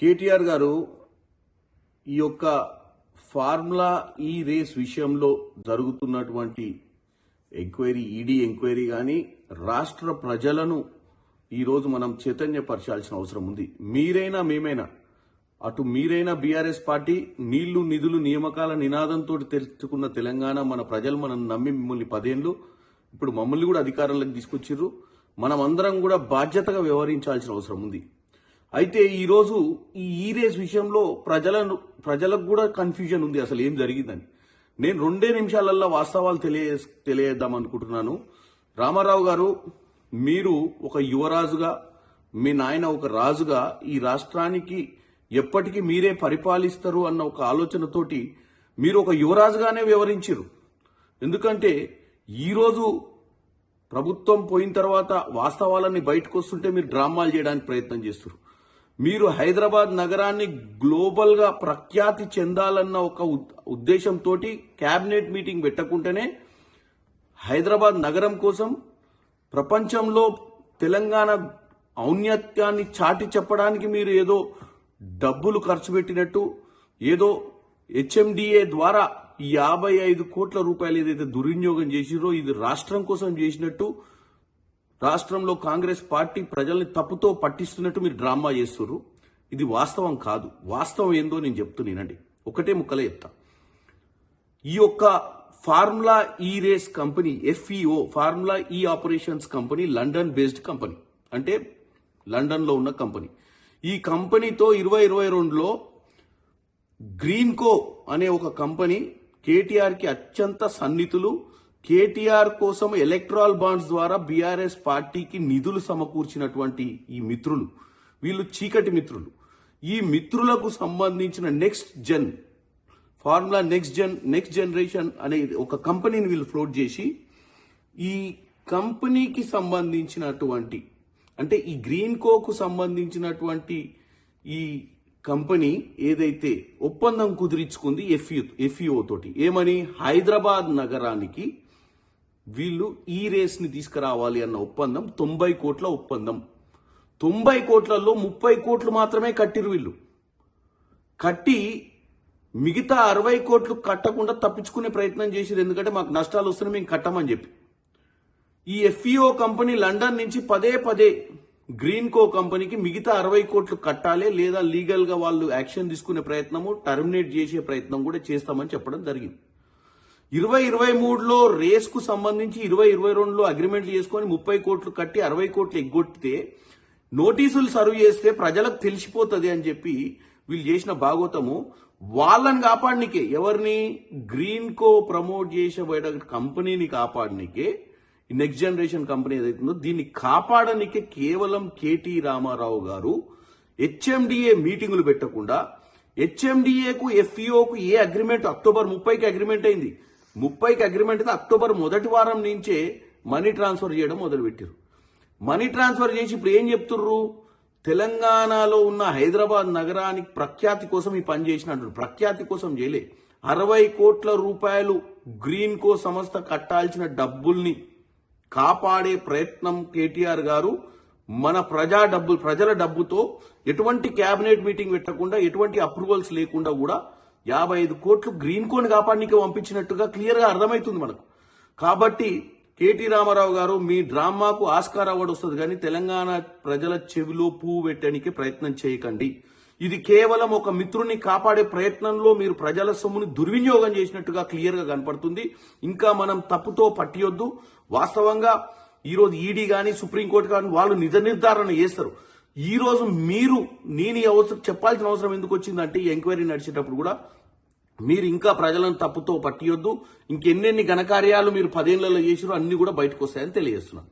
కేటీఆర్ గారు ఈ యొక్క ఫార్ములా ఈ రేస్ విషయంలో జరుగుతున్నటువంటి ఎంక్వైరీ ఈడీ ఎంక్వైరీ కానీ రాష్ట్ర ప్రజలను ఈరోజు మనం చైతన్యపరచాల్సిన అవసరం ఉంది. మీరైనా మేమైనా అటు మీరైనా బీఆర్ఎస్ పార్టీ నీళ్లు నిధులు నియామకాల నినాదంతో తెరుచుకున్న తెలంగాణ మన ప్రజలు మనం నమ్మి మిమ్మల్ని 10 ఏళ్లు ఇప్పుడు మమ్మల్ని కూడా అధికారంలోకి తీసుకొచ్చిర్రు. మనం అందరం కూడా బాధ్యతగా వ్యవహరించాల్సిన అవసరం ఉంది. అయితే ఈరోజు ఈ రేస్ విషయంలో ప్రజలకు కూడా కన్ఫ్యూజన్ ఉంది, అసలు ఏం జరిగిందని. నేను 2 నిమిషాలల్లో వాస్తవాలు తెలియజేద్దాం అనుకుంటున్నాను. రామారావు గారు, మీరు ఒక యువరాజుగా, మీ నాయన ఒక రాజుగా ఈ రాష్ట్రానికి ఎప్పటికీ మీరే పరిపాలిస్తారు అన్న ఒక ఆలోచనతోటి మీరు ఒక యువరాజుగానే వ్యవహరించారు. ఎందుకంటే ఈరోజు ప్రభుత్వం పోయిన తర్వాత వాస్తవాలన్నీ బయటకు వస్తుంటే మీరు డ్రామాలు చేయడానికి ప్రయత్నం చేస్తారు. మీరు హైదరాబాద్ నగరాన్ని గ్లోబల్ గా ప్రఖ్యాతి చెందాలన్న ఒక ఉద్దేశంతో కేబినెట్ మీటింగ్ పెట్టకుంటేనే హైదరాబాద్ నగరం కోసం ప్రపంచంలో తెలంగాణ ఔన్నత్యాన్ని చాటి చెప్పడానికి మీరు ఏదో డబ్బులు ఖర్చు పెట్టినట్టు, ఏదో హెచ్ఎండిఏ ద్వారా 55 కోట్ల రూపాయలు ఏదైతే దుర్వినియోగం చేసిరో ఇది రాష్ట్రం కోసం చేసినట్టు, రాష్ట్రంలో కాంగ్రెస్ పార్టీ ప్రజల్ని తప్పుతో పట్టిస్తున్నట్టు మీరు డ్రామా చేస్తున్నారు. ఇది వాస్తవం కాదు. వాస్తవం ఏందో నేను చెప్తున్నానండి, ఒకటే ముక్కలే చెప్తా. ఈ యొక్క ఫార్ములా ఈ రేస్ కంపెనీ FEO ఫార్ములా ఈ operations company London based company, అంటే లండన్ లో ఉన్న కంపెనీ. ఈ కంపెనీతో 2022లో గ్రీన్కో అనే ఒక కంపెనీ కేటీఆర్ కి అత్యంత సన్నిహితులు, కేటీఆర్ కోసం ఎలక్ట్రాల్ బాండ్స్ ద్వారా బీఆర్ఎస్ పార్టీకి నిధులు సమకూర్చినటువంటి ఈ మిత్రులు, వీళ్ళు చీకటి మిత్రులు. ఈ మిత్రులకు సంబంధించిన ఫార్ములా నెక్స్ట్ జనరేషన్ అనే ఒక కంపెనీని వీళ్ళు ఫ్లోట్ చేసి, ఈ కంపెనీకి సంబంధించినటువంటి, అంటే ఈ గ్రీన్కోకు సంబంధించినటువంటి ఈ కంపెనీ ఏదైతే ఒప్పందం కుదిరించుకుంది FEO తోటి, ఏమని, హైదరాబాద్ నగరానికి వీళ్ళు ఈ రేస్ ని తీసుకురావాలి అన్న ఒప్పందం 90 కోట్ల ఒప్పందం. 90 కోట్లలో 30 కోట్లు మాత్రమే కట్టిరు వీళ్ళు. కట్టి మిగతా 60 కోట్లు కట్టకుండా తప్పించుకునే ప్రయత్నం చేసిరు. ఎందుకంటే మాకు నష్టాలు వస్తున్నాయి, మేము కట్టమని చెప్పి. ఈ FEO కంపెనీ లండన్ నుంచి పదే గ్రీన్కో కంపెనీకి మిగతా 60 కోట్లు కట్టాలి, లేదా లీగల్ గా వాళ్ళు యాక్షన్ తీసుకునే ప్రయత్నము, టర్మినేట్ చేసే ప్రయత్నం కూడా చేస్తామని చెప్పడం జరిగింది. 2023లో రేస్ కు సంబంధించి 2022లో అగ్రిమెంట్లు చేసుకుని 30 కోట్లు కట్టి 60 కోట్లు ఎగ్గొట్టితే నోటీసులు సర్వ్ చేస్తే ప్రజలకు తెలిసిపోతుంది అని చెప్పి వీళ్ళు చేసిన భాగోతము. వాళ్ళని కాపాడనికే, ఎవరిని, గ్రీన్కో ప్రమోట్ చేసే కంపెనీని కాపాడనికే, నెక్స్ట్ జనరేషన్ కంపెనీ ఏదైతుందో దీన్ని కాపాడనికే కేవలం కేటీ రామారావు గారు హెచ్ఎండిఏ మీటింగులు పెట్టకుండా, హెచ్ఎండిఏకు FEOకు ఏ అగ్రిమెంట్ అక్టోబర్ 30కి అగ్రిమెంట్ అయింది. 30కి అగ్రిమెంట్ అయితే అక్టోబర్ మొదటి వారం నుంచే మనీ ట్రాన్స్ఫర్ చేయడం మొదలుపెట్టారు. మనీ ట్రాన్స్ఫర్ చేసి ఇప్పుడు ఏం చెప్తుర్రు, తెలంగాణలో ఉన్న హైదరాబాద్ నగరానికి ప్రఖ్యాతి కోసం ఈ పని చేసినట్టు. ప్రఖ్యాతి కోసం చేయలే. 60 కోట్ల రూపాయలు గ్రీన్కో సంస్థ కట్టాల్సిన డబ్బుల్ని కాపాడే ప్రయత్నం కేటీఆర్ గారు మన ప్రజల డబ్బుతో ఎటువంటి కేబినెట్ మీటింగ్ పెట్టకుండా, ఎటువంటి అప్రూవల్స్ లేకుండా కూడా 55 కోట్లు గ్రీన్కోని కాపాడనీకి పంపించినట్టుగా క్లియర్ గా అర్థమవుతుంది మనకు. కాబట్టి కేటీ రామారావు గారు, మీ డ్రామాకు ఆస్కార్ అవార్డు వస్తుంది కానీ తెలంగాణ ప్రజల చెవిలో పువ్వు పెట్టడానికి ప్రయత్నం చేయకండి. ఇది కేవలం ఒక మిత్రుని కాపాడే ప్రయత్నంలో మీరు ప్రజల సొమ్ముని దుర్వినియోగం చేసినట్టుగా క్లియర్ గా కనపడుతుంది. ఇంకా మనం తప్పుతో పట్టియొద్దు. వాస్తవంగా ఈరోజు ఈడీ గాని సుప్రీంకోర్టు కానీ వాళ్ళు నిజ నిర్ధారణ చేస్తారు. ఈ రోజు నేను చెప్పాల్సిన అవసరం ఎందుకు వచ్చిందంటే, ఈ ఎంక్వైరీ నడిచేటప్పుడు కూడా మీరు ఇంకా ప్రజలను తప్పుతో పట్టియొద్దు. ఇంకెన్నెన్ని ఘనకార్యాలు మీరు 10 ఏళ్లలో చేసిరో అన్ని కూడా బయటకు వస్తాయని తెలియజేస్తున్నాను.